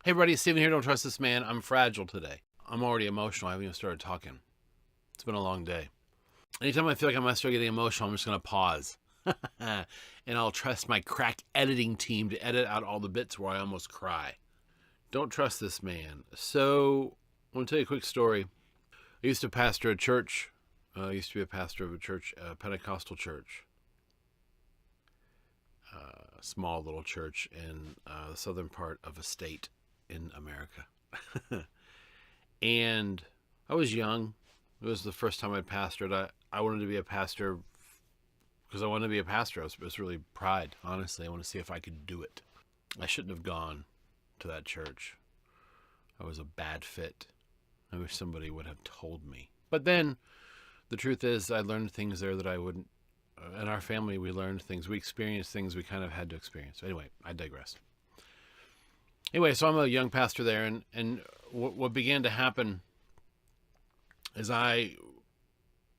Hey everybody, it's Steven here. Don't trust this man. I'm fragile today. I'm already emotional. I haven't even started talking. It's been a long day. Anytime I feel like I might start getting emotional, I'm just going to pause. And I'll trust my crack editing team to edit out all the bits where I almost cry. Don't trust this man. So, I want to tell you a quick story. I used to pastor a church. I used to be a pastor of a church, a Pentecostal church. A small little church in the southern part of a state in America. And I was young. It was the first time I'd pastored. I wanted to be a pastor because I wanted to be a pastor. It was really pride, honestly. I wanted to see if I could do it. I shouldn't have gone to that church. I was a bad fit. I wish somebody would have told me. But then the truth is I learned things there that I wouldn't. In our family, we learned things. We experienced things we kind of had to experience. Anyway, I digress. Anyway, so I'm a young pastor there, and what began to happen is I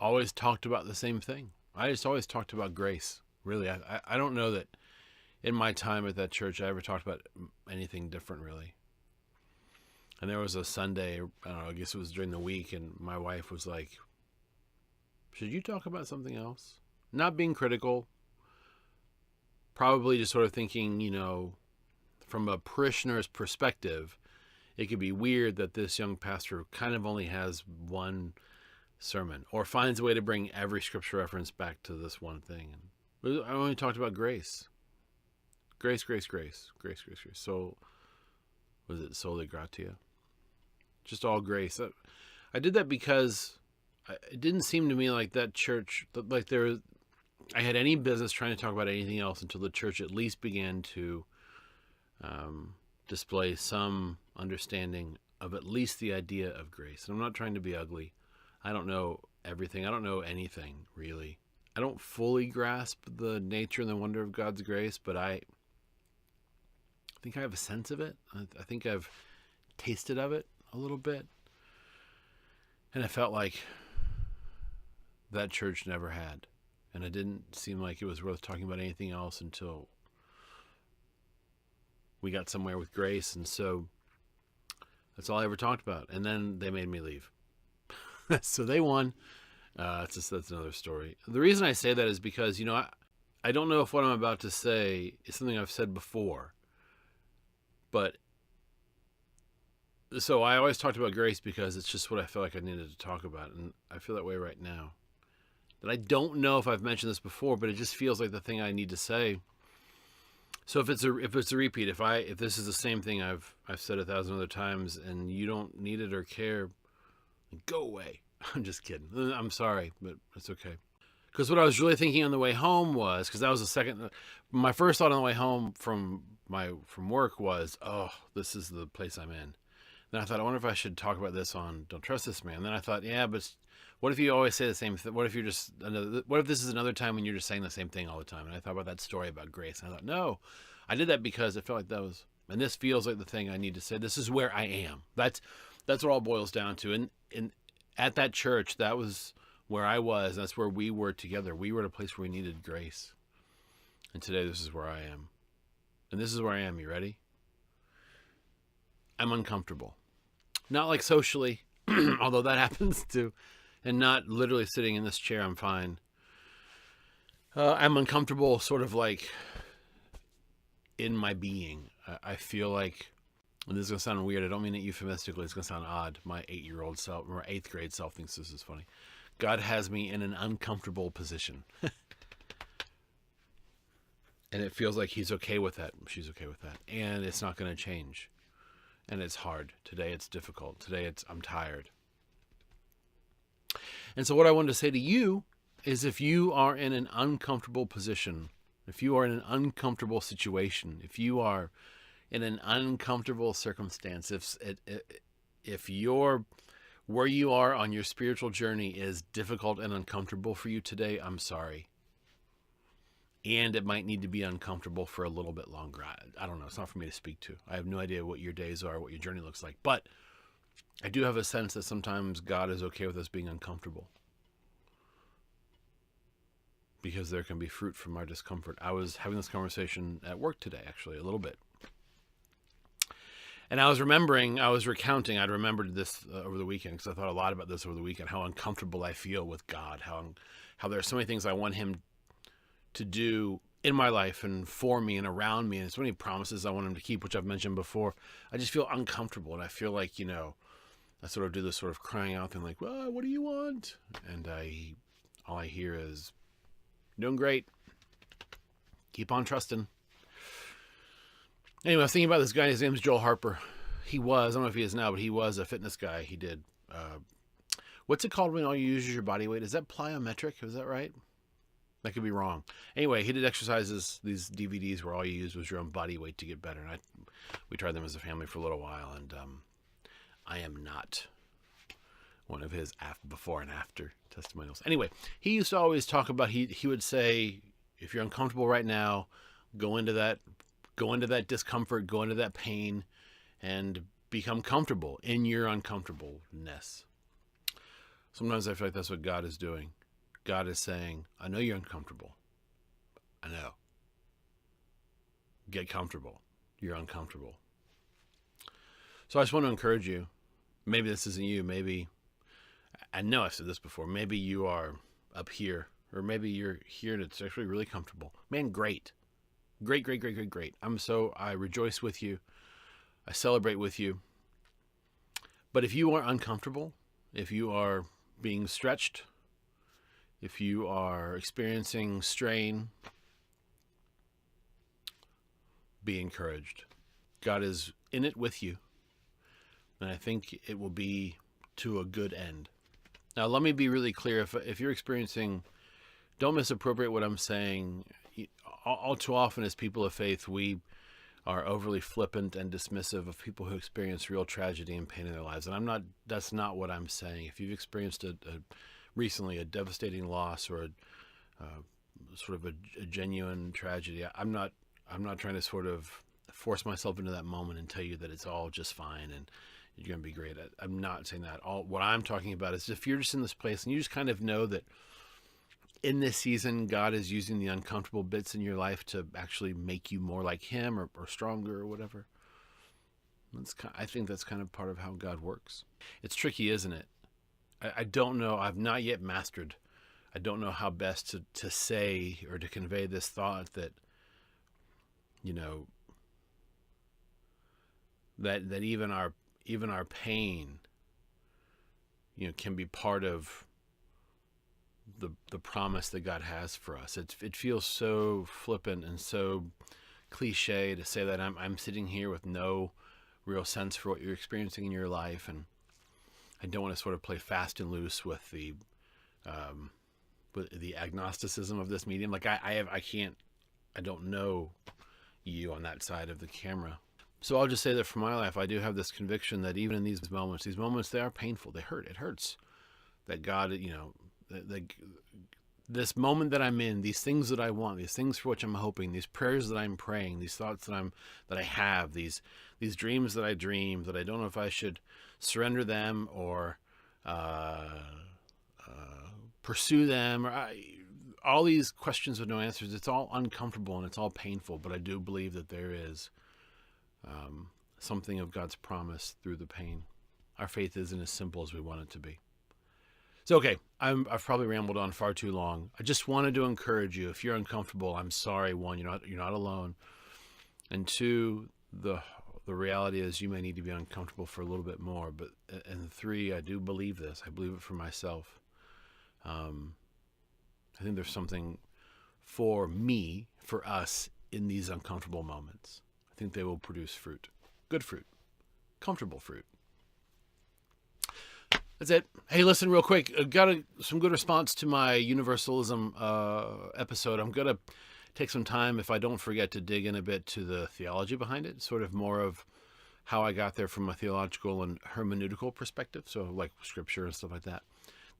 always talked about the same thing. I just always talked about grace. Really, I don't know that in my time at that church I ever talked about anything different, really. And there was a Sunday, I don't know, I guess it was during the week, and my wife was like, should you talk about something else? Not being critical, probably just sort of thinking, from a parishioner's perspective, it could be weird that this young pastor kind of only has one sermon or finds a way to bring every scripture reference back to this one thing. I only talked about grace. Grace, grace, grace. Grace, grace, grace. So, was it soli gratia? Just all grace. I did that because it didn't seem to me like that church, like I had any business trying to talk about anything else until the church at least began to display some understanding of at least the idea of grace. And I'm not trying to be ugly. I don't know everything. I don't know anything, really. I don't fully grasp the nature and the wonder of God's grace, but I think I have a sense of it. I think I've tasted of it a little bit. And I felt like that church never had. And it didn't seem like it was worth talking about anything else until we got somewhere with grace. And so that's all I ever talked about. And then they made me leave. So they won. That's another story. The reason I say that is because, I don't know if what I'm about to say is something I've said before. But so I always talked about grace because it's just what I felt like I needed to talk about. And I feel that way right now. That I don't know if I've mentioned this before, but it just feels like the thing I need to say. So if it's a repeat, if this is the same thing I've said 1,000 other times and you don't need it or care, go away. I'm just kidding. I'm sorry, but it's okay. Because what I was really thinking on the way home was, because that was my first thought on the way home from work was, oh, this is the place I'm in. Then I thought, I wonder if I should talk about this on Don't Trust This Man. Then I thought, yeah, but what if you always say the same thing? What if this is another time when you're just saying the same thing all the time? And I thought about that story about grace. And I thought, no, I did that because it felt like and this feels like the thing I need to say. This is where I am. That's what all boils down to. And at that church, that was where I was. That's where we were together. We were at a place where we needed grace. And today, this is where I am. And this is where I am. You ready? I'm uncomfortable. Not like socially, although that happens too. And not literally sitting in this chair, I'm fine. I'm uncomfortable sort of like in my being. I feel like, and this is going to sound weird, I don't mean it euphemistically, it's going to sound odd. My 8-year-old self, or 8th grade self thinks this is funny. God has me in an uncomfortable position. And it feels like he's okay with that. She's okay with that. And it's not going to change. And it's hard. Today it's difficult. Today I'm tired. And so what I wanted to say to you is if you are in an uncomfortable position, if you are in an uncomfortable situation, if you are in an uncomfortable circumstance, if where you are on your spiritual journey is difficult and uncomfortable for you today, I'm sorry. And it might need to be uncomfortable for a little bit longer. I don't know. It's not for me to speak to. I have no idea what your days are, what your journey looks like. But I do have a sense that sometimes God is okay with us being uncomfortable. Because there can be fruit from our discomfort. I was having this conversation at work today, actually, a little bit. And I was recounting, I'd remembered this over the weekend because I thought a lot about this over the weekend, how uncomfortable I feel with God, how there are so many things I want him to do in my life and for me and around me, and so many promises I want him to keep, which I've mentioned before. I just feel uncomfortable, and I feel like, I sort of do this sort of crying out thing, like, well, what do you want? And all I hear is, doing great. Keep on trusting. Anyway, I was thinking about this guy. His name's Joel Harper. I don't know if he is now, but he was a fitness guy. He did, what's it called when all you use is your body weight? Is that plyometric? Is that right? I could be wrong. Anyway, he did exercises, these DVDs where all you used was your own body weight to get better. And we tried them as a family for a little while, and I am not one of his before and after testimonials. Anyway, he used to always talk about, he would say, if you're uncomfortable right now, go into that discomfort, go into that pain, and become comfortable in your uncomfortableness. Sometimes I feel like that's what God is doing. God is saying, I know you're uncomfortable. I know. Get comfortable. You're uncomfortable. So I just want to encourage you. Maybe this isn't you. Maybe, I know I've said this before, maybe you are up here, or maybe you're here and it's actually really comfortable. Man, great. Great, great, great, great, great. I rejoice with you. I celebrate with you. But if you are uncomfortable, if you are being stretched, if you are experiencing strain, be encouraged. God is in it with you. And I think it will be to a good end. Now, let me be really clear. If you're experiencing, don't misappropriate what I'm saying. All too often as people of faith, we are overly flippant and dismissive of people who experience real tragedy and pain in their lives. And that's not what I'm saying. If you've experienced recently a devastating loss or sort of a genuine tragedy, I'm not trying to sort of force myself into that moment and tell you that it's all just fine and you're going to be great. I'm not saying that. What I'm talking about is if you're just in this place and you just kind of know that in this season, God is using the uncomfortable bits in your life to actually make you more like him or stronger or whatever. I think that's kind of part of how God works. It's tricky, isn't it? I don't know. I've not yet mastered. I don't know how best to say or to convey this thought that, that even our pain, can be part of the promise that God has for us. It feels so flippant and so cliche to say that I'm sitting here with no real sense for what you're experiencing in your life, and I don't want to sort of play fast and loose with the agnosticism of this medium. Like I don't know you on that side of the camera. So I'll just say that for my life, I do have this conviction that even in these moments, they are painful. They hurt. It hurts. That God, this moment that I'm in, these things that I want, these things for which I'm hoping, these prayers that I'm praying, these thoughts that I have, these dreams that I dream, that I don't know if I should surrender them or pursue them, or all these questions with no answers. It's all uncomfortable and it's all painful, but I do believe that there is something of God's promise through the pain. Our faith isn't as simple as we want it to be. So, okay, I've probably rambled on far too long. I just wanted to encourage you. If you're uncomfortable, I'm sorry. One, you're not alone. And two, the reality is you may need to be uncomfortable for a little bit more. And three, I do believe this. I believe it for myself. I think there's something for me, for us, in these uncomfortable moments. I think they will produce fruit. Good fruit. Comfortable fruit. That's it. Hey, listen real quick. I got some good response to my universalism episode. I'm going to take some time, if I don't forget, to dig in a bit to the theology behind it, sort of more of how I got there from a theological and hermeneutical perspective, so like scripture and stuff like that.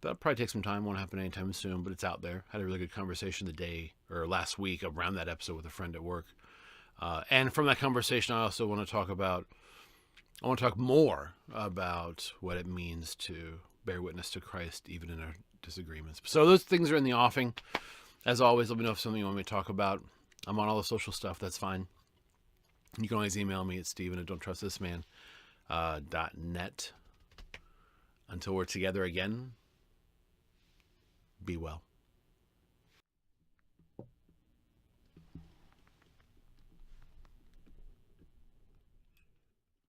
That'll probably take some time. Won't happen anytime soon, but it's out there. Had a really good conversation last week around that episode with a friend at work. And from that conversation, I also want to talk more about what it means to bear witness to Christ, even in our disagreements. So those things are in the offing. As always, let me know if something you want me to talk about. I'm on all the social stuff. That's fine. You can always email me at steven@don'ttrustthisman.net. Until we're together again, be well.